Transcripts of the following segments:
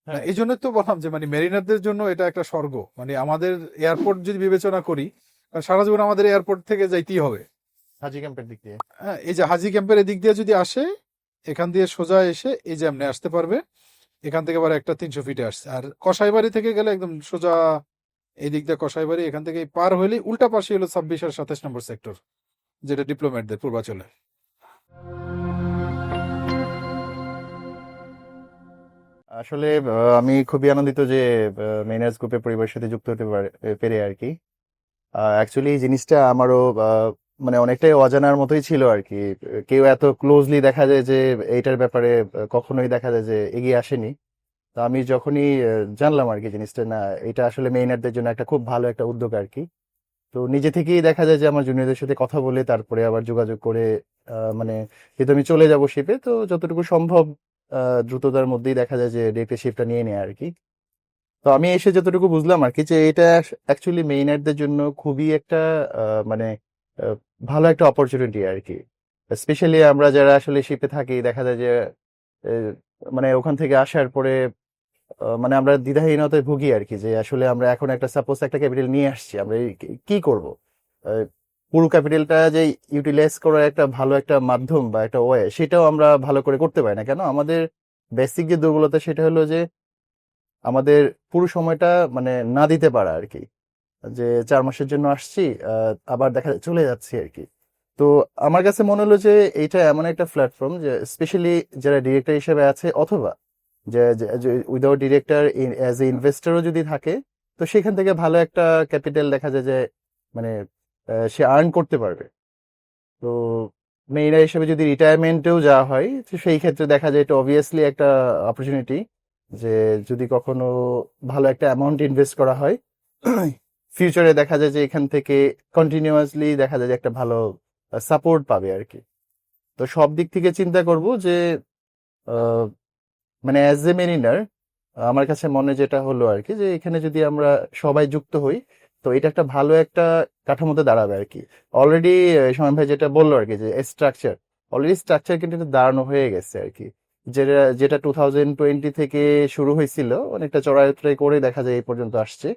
না, হ্যাঁ। এই জন্য তো বললাম যে মানে মেরিনারদের জন্য এটা একটা স্বর্গ। মানে আমাদের এয়ারপোর্ট যদি বিবেচনা করি, কারণ সারা জীবন আমাদের এয়ারপোর্ট থেকে যাইতেই হবে। হাজি ক্যাম্পের দিক দিয়ে। হ্যাঁ, এই যে হাজি ক্যাম্পের এদিক দিয়ে যদি আসে, এখান দিয়ে সোজা এসে এই যে এমনি আসতে পারবে। এখান থেকে আবার একটা 300 ফিটে আসছে, আর কসাইবাড়ি থেকে গেলে একদম সোজা এই দিক দিয়ে কসাইবাড়ি, এখান থেকে পার হইলে উল্টা পাশে হলো 26 আর 27 নম্বর সেক্টর, যেটা ডিপ্লোম্যাটদের পূর্বাচলে। আসলে আমি খুবই আনন্দিত যে মেইনার্স গ্রুপের পরিবারের সাথে যুক্ত হতে পেরে আর কি। অ্যাকচুয়ালি এই জিনিসটা আমারও মানে অনেকটাই অজানার মতোই ছিল আর কি। কেউ এত ক্লোজলি দেখা যায় যে এইটার ব্যাপারে কখনোই দেখা যায় যে এগিয়ে আসেনি। তো আমি যখনই জানলাম আর কি জিনিসটা, না এটা আসলে মেইনারদের জন্য একটা খুব ভালো একটা উদ্যোগ আর কি। তো নিজে থেকেই দেখা যায় যে আমার জুনিয়রদের সাথে কথা বলে তারপরে আবার যোগাযোগ করে মানে যেহেতু আমি চলে যাব শিপে, তো যতটুকু সম্ভব দ্রুততার মধ্যেই দেখা যায় যে ডিরেক্টর শিপটা নিয়ে নেয় আর কি। তো আমি এসে যতটুকু বুঝলাম আর কি যে এটা অ্যাকচুয়ালি মেইনারদের জন্য খুবই একটা মানে আহ, ভালো একটা অপরচুনিটি আর কি। স্পেশালি আমরা যারা আসলে শিপে থাকি দেখা যায় যে আহ, মানে ওখান থেকে আসার পরে মানে আমরা দ্বিধাহীনতায় ভুগি আর কি, যে আসলে আমরা এখন একটা সাপোজ একটা ক্যাপিটাল নিয়ে আসছি, আমরা কি করব। আহ, পুরো ক্যাপিটালটা যে ইউটিলাইজ করার একটা ভালো একটা মাধ্যম বা একটা ওয়ে, সেটাও আমরা ভালো করে করতে পারি না কেন। আমাদের বেসিক যে দুর্বলতা সেটা হলো যে আমাদের পুরো সময়টা মানে না দিতে পারা আর কি। যে 4 মাসের জন্য আসছি, আবার দেখা যায় চলে যাচ্ছি আর কি। তো আমার কাছে মনে হলো যে এইটা এমন একটা প্ল্যাটফর্ম যে স্পেশালি যারা ডিরেক্টর হিসেবে আছে, অথবা যে উইদাউট ডিরেক্টর অ্যাজ এ ইনভেস্টরও যদি থাকে, তো সেখান থেকে ভালো একটা ক্যাপিটাল দেখা যায় যে মানে সে আর্ন করতে পারবে। তো মেয়েরা হিসেবে যদি রিটায়ারমেন্টেও যাওয়া হয়, তো সেই ক্ষেত্রে দেখা যায় এটা অবভিয়াসলি একটা অপরচুনিটি, যে যদি কখনো ভালো একটা অ্যামাউন্ট ইনভেস্ট করা হয়, ফিউচারে দেখা যায় যে এখান থেকে কন্টিনিউয়াসলি দেখা যায় যে একটা ভালো সাপোর্ট পাবে আর কি। তো সব দিক থেকে চিন্তা করব যে আহ, মানে অ্যাজ এ মেরিনার আমার কাছে মনে যেটা হলো আর কি, যে এখানে যদি আমরা সবাই যুক্ত হই, তো এটা একটা ভালো একটা কাঠামোতে দাঁড়াবে আর কি। অলরেডি সময় ভাই যেটা বললো আর কি, যে স্ট্রাকচার, অলরেডি স্ট্রাকচার কিন্তু এটা দাঁড়ানো হয়ে গেছে আর কি। যেটা যেটা 2020 থেকে শুরু হয়েছিল, অনেকটা চড়াই করে দেখা যায় এই পর্যন্ত আসছে।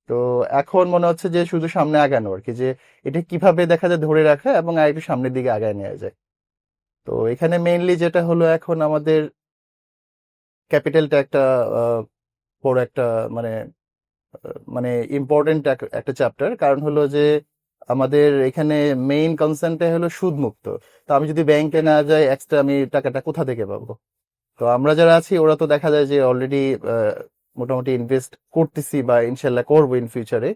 তো এখন মনে হচ্ছে যে শুধু সামনে আগানো আর কি, যে এটা কিভাবে দেখা যায় ধরে রাখা এবং আর একটু সামনের দিকে আগায় নেওয়া যায়। তো এখানে মেইনলি যেটা হলো এখন আমাদের ক্যাপিটালটা একটা আহ, বড় একটা মানে মানে ইম্পর্টেন্ট একটা চ্যাপ্টার। কারণ হলো যে আমাদের এখানে মেইন কনসার্নটা হলো সুদ মুক্ত। তো আমি যদি ব্যাংকে না যাই, এক্সট্রা আমি টাকাটা কোথা থেকে পাবো? তো আমরা যারা আছি ওরা তো দেখা যায় যে অলরেডি মোটামুটি ইনভেস্ট করতেছি বা ইনশাল্লাহ করবো ইন ফিউচারে।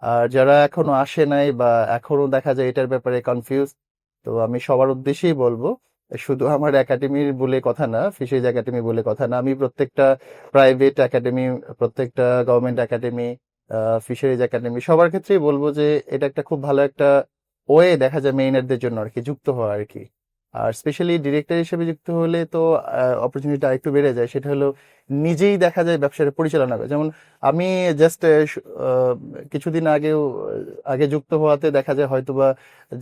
আর যারা এখনো আসে নাই বা এখনো দেখা যায় এটার ব্যাপারে কনফিউজ, তো আমি সবার উদ্দেশ্যেই বলবো, শুধু আমার একাডেমির বলে কথা না, ফিশারিজ একাডেমি বলে কথা না, আমি প্রত্যেকটা প্রাইভেট একাডেমি, প্রত্যেকটা গভর্নমেন্ট একাডেমি, ফিশারিজ একাডেমি সবার ক্ষেত্রেই বলবো যে এটা একটা খুব ভালো একটা ওয়ে দেখা যায় মেইনারদের জন্য আর কি যুক্ত হওয়া আর কি। আর স্পেশালি ডিরেক্টর হিসেবে যুক্ত হলে তো অপরচুনিটি আরেকটু বেড়ে যায়, সেটা হলো নিজেই দেখা যায় ব্যবসাটা পরিচালনা করে। যেমন আমি জাস্ট কিছুদিন আগেও আগে যুক্ত হওয়াতে দেখা যায় হয়তোবা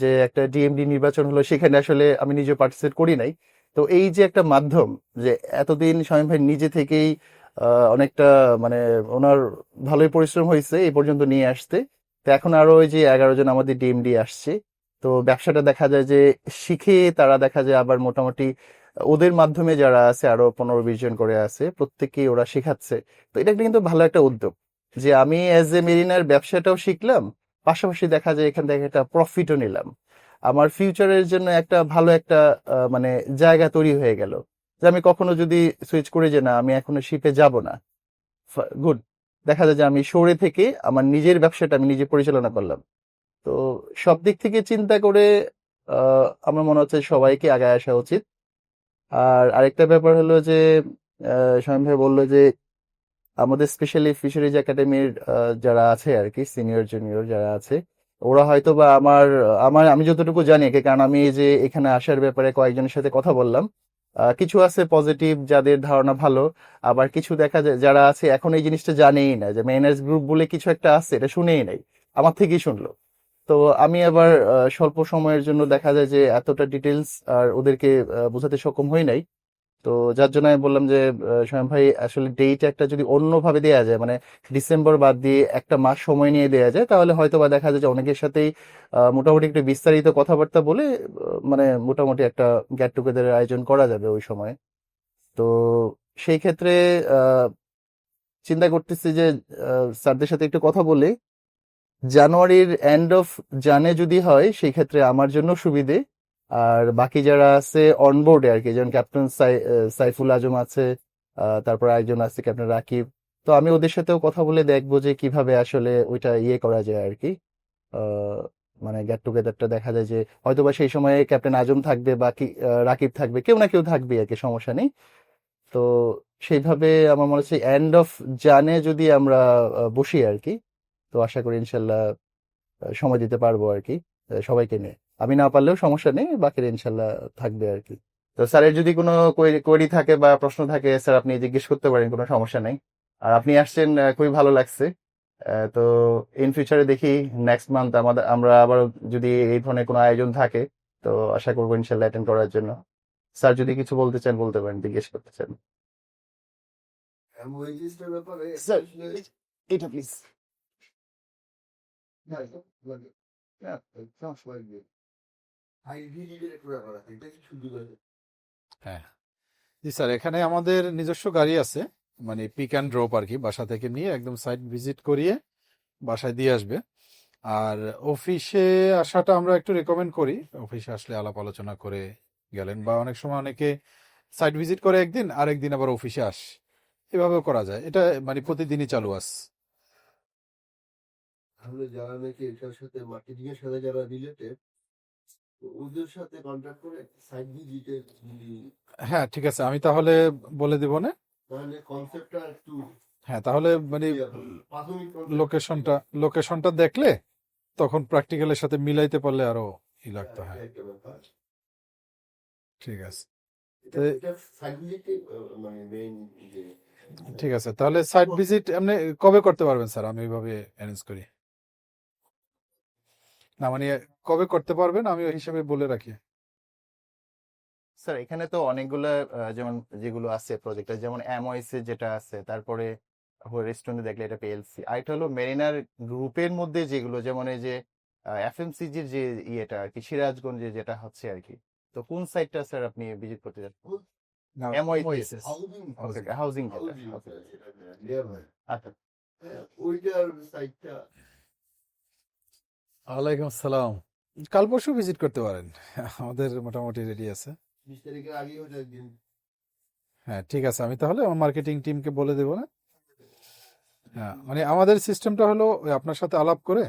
যে একটা ডিএমডি নির্বাচন হলো, সেখানে আসলে আমি নিজে পার্টিসিপেট করি নাই। তো এই যে একটা মাধ্যম, যে এতদিন শামীম ভাই নিজে থেকেই অনেকটা মানে ওনার ভালোই পরিশ্রম হয়েছে এই পর্যন্ত নিয়ে আসতে। তো এখন আরো ওই যে 11 জন আমাদের ডিএমডি আসছে। তো ব্যবসাটা দেখা যায় যে শিখে তারা দেখা যায় আবার মোটামুটি ওদের মাধ্যমে যারা আছে আরো 15-20 জন করে আছে, প্রত্যেককেই ওরা শেখাচ্ছে। তো এটা একটা কিন্তু ভালো একটা উদ্যোগ, যে আমি অ্যাজ এ মেরিনার ব্যবসাটাও শিখলাম, পাশাপাশি দেখা যায় এখান থেকে একটা প্রফিটও নিলাম। আমার ফিউচারের জন্য একটা ভালো একটা মানে জায়গা তৈরি হয়ে গেল, যে আমি কখনো যদি সুইচ করি যে না আমি এখনো শিপে যাব না, গুড, দেখা যায় যে আমি সরে থেকে আমার নিজের ব্যবসাটা আমি নিজে পরিচালনা করলাম। তো সব দিক থেকে চিন্তা করে আমার মনে হচ্ছে সবাইকে আগায় আসা উচিত। আর আরেকটা ব্যাপার হলো যে শামীম ভাই বললো যে আমাদের স্পেশালি ফিশারিজ একাডেমির যারা আছে আর কি, সিনিয়র জুনিয়র যারা আছে, ওরা হয়তো বা আমার আমার আমি যতটুকু জানি আর কি, কারণ আমি এই যে এখানে আসার ব্যাপারে কয়েকজনের সাথে কথা বললাম, কিছু আছে পজিটিভ যাদের ধারণা ভালো, আবার কিছু দেখা যায় যারা আছে এখন এই জিনিসটা জানেই না যে মেইনার্স গ্রুপ বলে কিছু একটা আছে, এটা শুনেই নাই, আমার থেকেই শুনলো। তো আমি আবার স্বল্প সময়ের জন্য দেখা যায় যে এতটা ডিটেলস আর ওদেরকে বোঝাতে সক্ষম হই নাই। তো যার জন্য আমি বললাম যে সোহেম ভাই আসলে ডেট একটা যদি অন্যভাবে দেওয়া যায়, মানে ডিসেম্বর বাদ দিয়ে একটা মাস সময় নিয়ে দেওয়া যায়, তাহলে হয়তো বা দেখা যায় যে অনেকের সাথেই মোটামুটি একটু বিস্তারিত কথাবার্তা বলে মানে মোটামুটি একটা গেট টুগেদারের আয়োজন করা যাবে ওই সময়। তো সেই ক্ষেত্রে আহ, চিন্তা করতেছি যে স্যারদের সাথে একটু কথা বলে জানুয়ারির এন্ড অফ জানে যদি হয় সেই ক্ষেত্রে আমার জন্য সুবিধে। আর বাকি যারা আছে অনবোর্ডে আর কি, যেমন ক্যাপ্টেন সাইফুল আজম আছে, তারপর একজন আছে ক্যাপ্টেন রাকিব। তো আমি ওদের সাথেও কথা বলে দেখবো যে কিভাবে আসলে ওইটা ইয়ে করা যায় আর কি। আহ, মানে গেট টুগেদারটা দেখা যায় যে হয়তোবা সেই সময়ে ক্যাপ্টেন আজম থাকবে, বাকি রাকিব থাকবে, কেউ না কেউ থাকবে আর কি, সমস্যা নেই। তো সেইভাবে আমার মনে হচ্ছে এন্ড অফ জানে যদি আমরা বসি আর কি, তো আশা করি ইনশাল্লাহ সময় দিতে পারবো আর কি সবাইকে নিয়ে। আমি না পারলেও সমস্যা নেই, বাকিরা ইনশাল্লাহ থাকবে আর কি। তো স্যারের যদি কোনো কোয়েরি থাকে বা প্রশ্ন থাকে স্যার আপনি জিজ্ঞেস করতে পারেন, কোনো সমস্যা নেই। আর আপনি আসছেন খুবই ভালো লাগছে। তো ইন ফিউচারে দেখি নেক্সট মান্থ আমরা আবার যদি এই ধরনের কোনো আয়োজন থাকে, তো আশা করবো ইনশাল্লাহ অ্যাটেন্ড করার জন্য। স্যার যদি কিছু বলতে চান বলতে পারেন, জিজ্ঞেস করতে চান। স্যার এটা প্লিজ। হ্যাঁ জি স্যার, এখানে আমাদের নিজস্ব গাড়ি আছে, মানে পিক অ্যান্ড ড্রপ আর কি, বাসা থেকে নিয়ে একদম সাইট ভিজিট করিয়ে বাসায় দিয়ে আসবে। আর অফিসে আসাটা আমরা একটু রেকমেন্ড করি, অফিসে আসলে আলাপ আলোচনা করে গেলেন, বা অনেক সময় অনেকে সাইট ভিজিট করে একদিন আর একদিন আবার অফিসে আস, এভাবেও করা যায়। এটা মানে প্রতিদিনই চালু আছে। তাহলে যারা নাকি এটার সাথে মার্কেটিং এর সাথে যারা রিলেটেড, ওদের সাথে কন্ট্যাক্ট করে সাইট ভিজিটের হ্যাঁ ঠিক আছে, আমি তাহলে বলে দেবো না। তাহলে কনসেপ্টটা একটু হ্যাঁ তাহলে মানে clear হবে। প্রাথমিক লোকেশনটা লোকেশনটা দেখলে তখন প্র্যাকটিক্যালের সাথে মিলাইতে পারলে আরো ই লাগতো। হ্যাঁ একটা ব্যাপার। ঠিক আছে। এটা তো এটা সাইট ভিজিটে মানে মেইন যে ঠিক আছে, তাহলে সাইট ভিজিট এমনি কবে করতে পারবেন স্যার? আমি ওইভাবে অ্যারেঞ্জ করি না, মানে কবে করতে পারবেন আমি ওই হিসাবে বলে রাখি। স্যার এখানে তো অনেকগুলো যেমন যেগুলো আছে প্রজেক্ট, যেমন এমওএস এর যেটা আছে, তারপরে রেস্টুরেন্টে দেখলে এটা পিএলসি, আর এটা হলো মেরিনার গ্রুপের মধ্যে যেগুলো, যেমন এই যে এফএমসিজির যে ইয়েটা আর কি, সিরাজগঞ্জে যেটা হচ্ছে আর কি। তো কোন সাইটটা স্যার আপনি ভিজিট করতে যাচ্ছেন? না এমওএস হাউজিং হাউজিং যেটা, হাউজিং okay. যেটা ক্লিয়ার হয়। আচ্ছা ওইটার সাইটটা ওয়ালাইকুম আসসালাম, কাল পরশু ভিজিট করতে পারেন, আমাদের মোটামুটি রেডি আছে। 20 তারিখের আগেই ওটা একদিন হ্যাঁ ঠিক আছে, আমি তাহলে আমার মার্কেটিং টিমকে বলে দেবো না। হ্যাঁ মানে আমাদের সিস্টেমটা হলো ওই আপনার সাথে আলাপ করে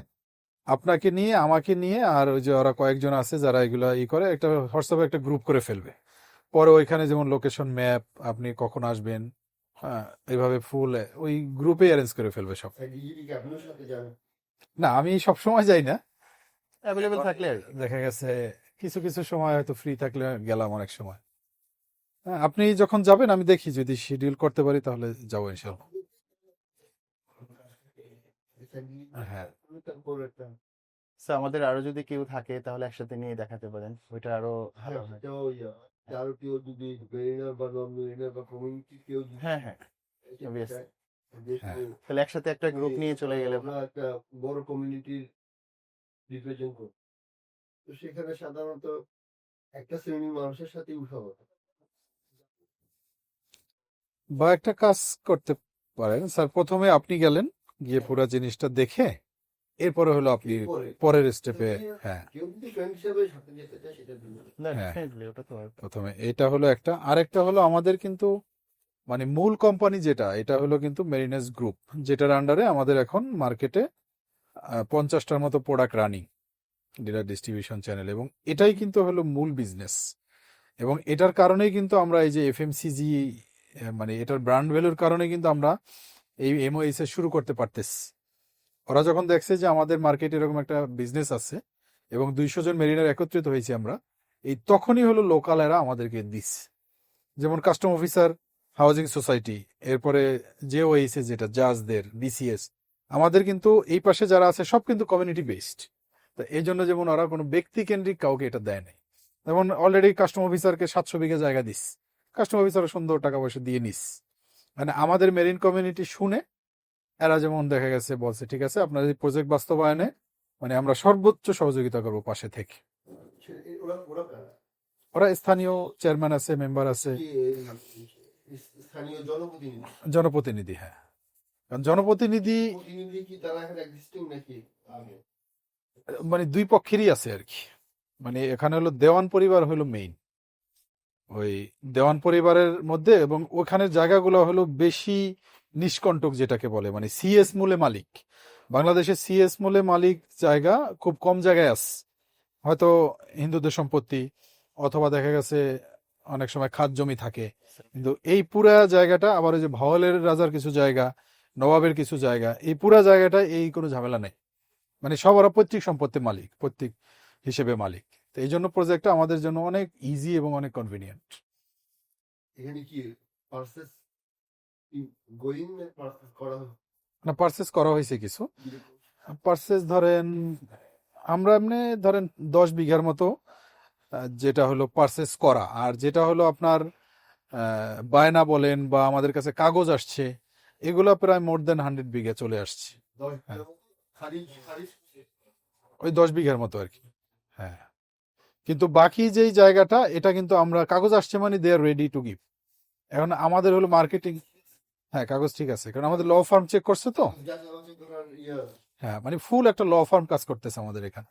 আপনাকে নিয়ে আমাকে নিয়ে আর ওই যে ওরা কয়েকজন আছে যারা এগুলা ই করে, একটা হোয়াটসঅ্যাপে একটা গ্রুপ করে ফেলবে। পরে ওইখানে যেমন লোকেশন ম্যাপ, আপনি কখন আসবেন, হ্যাঁ এইভাবে ফুল ওই গ্রুপে অ্যারেঞ্জ করে ফেলবে সব। ডিজিটি আপনার সাথে যাবে। না আমি সব সময় যাই না, অ্যাভেলেবেল থাকলে আর কি। দেখা গেছে কিছু কিছু সময় হয়তো ফ্রি থাকলে গেলাম অনেক সময়। হ্যাঁ আপনি যখন যাবেন আমি দেখি যদি শিডিউল করতে পারি তাহলে যাবো ইনশাল্লাহ। হ্যাঁ তারপর একটা স্যার আমাদের আরো যদি কেউ থাকে তাহলে একসাথে নিয়ে দেখাতে পারেন, ওইটা আরো ভালো হয়। সেটাও আরো কেউ যদি বেরিনার বা নন বেরিনার বা কমিউনিটি কেউ যদি হ্যাঁ হ্যাঁ, এটা obvious. চায়, যেহেতু হ্যাঁ তাহলে একসাথে একটা গ্রুপ নিয়ে চলে গেলে আমরা একটা বড় কমিউনিটির রিপ্রেজেন্ট করি, তো সেখানে সাধারণত একটা শ্রেণীর মানুষের সাথেই উঠা হতো। বা একটা কাজ করতে পারেন স্যার, প্রথমে আপনি গেলেন, গিয়ে পুরো জিনিসটা দেখে এরপরে হলো আপনি এরপরে পরের স্টেপে। হ্যাঁ কেউ যদি ফ্রেন্ড হিসাবে সাথে যেতে চায় সেটা জন্য না হ্যাঁ definitely, ওটা তো হয়। প্রথমে এটা হলো একটা, আরেকটা হলো আমাদের কিন্তু মানে মূল কোম্পানি যেটা, এটা হলো কিন্তু মেরিনেস গ্রুপ, যেটার আন্ডারে আমাদের এখন মার্কেটে 50টার মতো product running, dealer distribution channel, এবং এটাই কিন্তু হলো মূল বিজনেস। এবং এটার কারণেই কিন্তু আমরা এই যে এফএমসিজি মানে এটার ব্র্যান্ড ভ্যালুর কারণে কিন্তু আমরা এই এমওএস এ শুরু করতে পারতেছি। ওরা যখন দেখছে যে আমাদের মার্কেটে এরকম একটা বিজনেস আছে এবং 200 জন মেরিনার একত্রিত হয়েছি আমরা, এই তখনই হলো লোকাল এরা আমাদেরকে দিস, যেমন কাস্টম অফিসার, হাউজিং সোসাইটি, এরপরে জেওএইস যেটা জাজদের, বিসিএস, আমাদের কিন্তু এই পাশে যারা আছে সব কিন্তু কমিউনিটি বেসড। তো এই জন্য যেমন ওরা কোনো ব্যক্তি কেন্দ্রিক কাউকে এটা দেয় নাই। যেমন অলরেডি কাস্টম অফিসারকে 700 বিঘা জায়গা দিস, কাস্টম অফিসারও সুন্দর টাকা পয়সা দিয়ে নিস। মানে আমাদের মেরিন কমিউনিটি শুনে এরা যেমন দেখা গেছে বলছে ঠিক আছে আপনার এই প্রজেক্ট বাস্তবায়নে মানে আমরা সর্বোচ্চ সহযোগিতা করব পাশে থেকে। ওরা ওরা কারা? ওরা স্থানীয় চেয়ারম্যান আছে, মেম্বার আছে, কি স্থানীয় জনপ্রতিনিধি? জনপ্রতিনিধি। হ্যাঁ, কারণ জনপ্রতিনিধি প্রতিনিধি কি তারা এখন এক্সিস্টিং নাকি আগে? মানে দুই পক্ষেরই আছে আর কি। মানে এখানে হলো দেওয়ান পরিবার হলো মেইন, ওই দেওয়ান পরিবারের মধ্যে, এবং ওখানের জায়গাগুলো হলো বেশি নিষ্কণ্টক যেটাকে বলে, মানে সিএস মূলে মালিক। বাংলাদেশে সিএস মূলে মালিক জায়গা খুব কম জায়গায় আছে, হয়তো হিন্দুদের সম্পত্তি অথবা দেখা গেছে অনেক সময় খাত জমি থাকে, কিন্তু এই পুরা জায়গাটা আবার ওই যে ভাওয়ালের রাজার কিছু জায়গা, নবাবের কিছু জায়গা, এই পুরা জায়গাটা এই কোনো ঝামেলা নেই, মানে সব ওরা পৈতৃক সম্পত্তির মালিক, পৈতৃক হিসেবে মালিক। তো এই জন্য প্রজেক্টটা আমাদের জন্য অনেক ইজি এবং অনেক কনভিনিয়েন্ট। এখানে কি পারচেস গোয়িং না পারচেস করা হবে? না, পারচেস করা হয়েছে কিছু। পারচেস ধরেন আমরা এমনি ধরেন 10 বিঘার মতো যেটা হলো পারচেস করা, আর যেটা হলো আপনার বায়না বলেন বা আমাদের কাছে কাগজ আসছে, এগুলা প্রায় মোর দেন 100 বিঘা চলে আসছে। 10 খারিজ খারিজ ওই 10 বিঘার মতো আর কি। হ্যাঁ, কিন্তু বাকি যেই জায়গাটা এটা কিন্তু আমরা কাগজ আসছে মানে দে আর রেডি টু গিভ। এখন আমাদের হলো মার্কেটিং। হ্যাঁ, কাগজ ঠিক আছে, কারণ আমাদের ল ফার্ম চেক করছে তো। হ্যাঁ, মানে ফুল একটা ল ফার্ম কাজ করতেছে আমাদের এখানে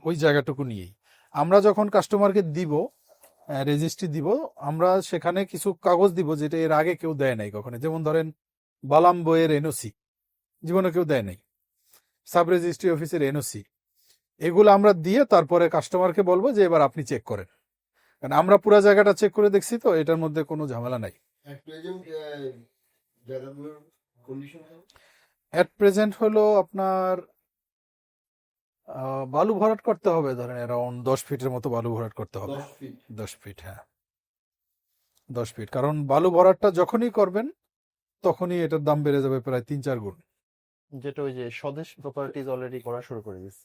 ওই জায়গাটুকু নিয়েই। আমরা যখন কাস্টমারকে দিব রেজিস্ট্রি দিব, আমরা সেখানে কিছু কাগজ দিব যেটা এর আগে কেউ দেয় নাই কখনো। যেমন ধরেন বালাম বইয়ের এনওসি জীবনে কেউ দেয় নাই, সাব রেজিস্ট্রি অফিসের এনওসি, এগুলো আমরা দিয়ে তারপরে কাস্টমারকে বলবো যে এবার আপনি চেক করেন, কারণ আমরা পুরো জায়গাটা চেক করে দেখছি তো এটার মধ্যে কোনো ঝামেলা নাই। এট প্রেজেন্ট হলো আপনার বালু ভরাট করতে হবে ধরেন অ্যারাউন্ড 10 ফিটের মতো বালু ভরাট করতে হবে। 10 ফিট, হ্যাঁ 10 ফিট, কারণ বালু ভরাটটা যখনই করবেন তখনই এটার দাম বেড়ে যাবে প্রায় 3-4 গুণ। যেটা ওই যে স্বদেশ প্রপার্টিজ অলরেডি করা শুরু করে দিয়েছে।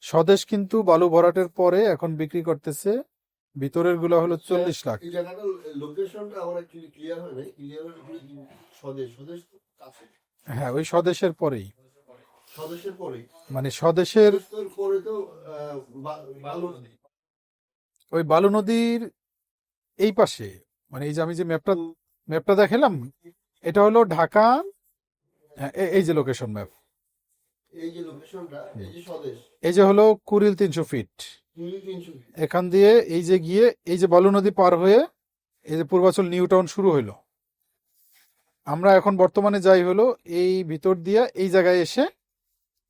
স্বদেশ কিন্তু বালু ভরাটের পরে এখন বিক্রি করতেছে ভিতরের গুলো হলো 40 লাখ। এই জায়গাটার লোকেশনটা আমার অ্যাকচুয়ালি ক্লিয়ার হয় নাই। ক্লিয়ার হলে স্বদেশ স্বদেশ তো কাছে। হ্যাঁ, ওই স্বদেশের পরেই, স্বদেশের পরেই মানে স্বদেশের পরে তো বালু নদী। ওই বালু নদীর এই পাশে, মানে এই যে আমি যে ম্যাপটা দেখালাম, এটা হলো ঢাকা। হ্যাঁ, এই যে লোকেশন ম্যাপ, এই যে লোকেশনটা, এই যে স্বদেশ, এই যে হলো কুড়িল 300 ফিট, 300 ফিট। এখান দিয়ে এই যে গিয়ে এই যে বালু নদী পার হয়ে এই যে পূর্বাচল নিউ টাউন শুরু হইলো। আমরা এখন বর্তমানে যাই হলো এই ভিতর দিয়ে এই জায়গায় এসে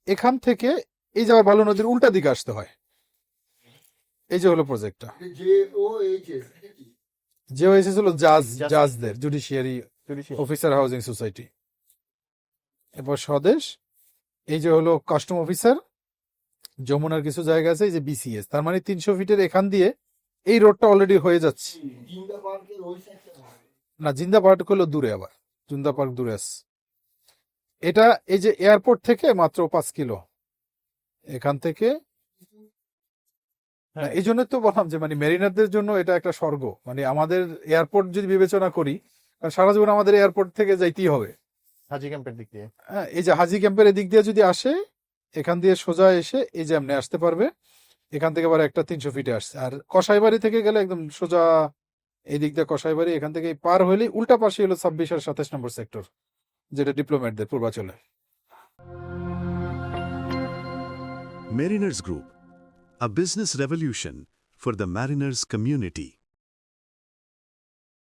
এখান থেকে এই জায়গায় বালু নদীর উল্টা দিকে আসতে হয়। এই যে হলো প্রজেক্টটা। যে হয়েছে হলো জাজদের জুডিশিয়ারি অফিসার হাউজিং সোসাইটি। এরপর স্বদেশ, এই যে হলো কাস্টম অফিসার, যমুনার কিছু জায়গা আছে, এই যে বিসিএস, তার মানে 300 ফিটের এখান দিয়ে এই রোডটা অলরেডি হয়ে যাচ্ছে। না, জিন্দা পার্ক হলো দূরে, আবার জিন্দা পার্ক দূরে আছে। এটা এই যে এয়ারপোর্ট থেকে মাত্র 5 কিলো এখান থেকে। এই জন্য তো বললাম যে মানে মেরিনারদের জন্য এটা একটা স্বর্গ। মানে আমাদের এয়ারপোর্ট যদি বিবেচনা করি, কারণ সারা জীবন আমাদের এয়ারপোর্ট থেকে যাইতেই হবে হাজি ক্যাম্পের দিক দিয়ে। হ্যাঁ, এই যে হাজি ক্যাম্পের এদিক দিয়ে যদি আসে, এখান দিয়ে সোজা এসে এই যে এমনি আসতে পারবে। এখান থেকে আবার একটা 300 ফিটে আসছে। আর কসাইবাড়ি থেকে গেলে একদম সোজা এই দিক দিয়ে কসাইবাড়ি, এখান থেকে পার হইলেই উল্টা পাশে হলো 26 আর 27 নম্বর সেক্টর, যেটা ডিপ্লোমেটদের পূর্বাচলে। Mariners Group, a business revolution for the mariners community.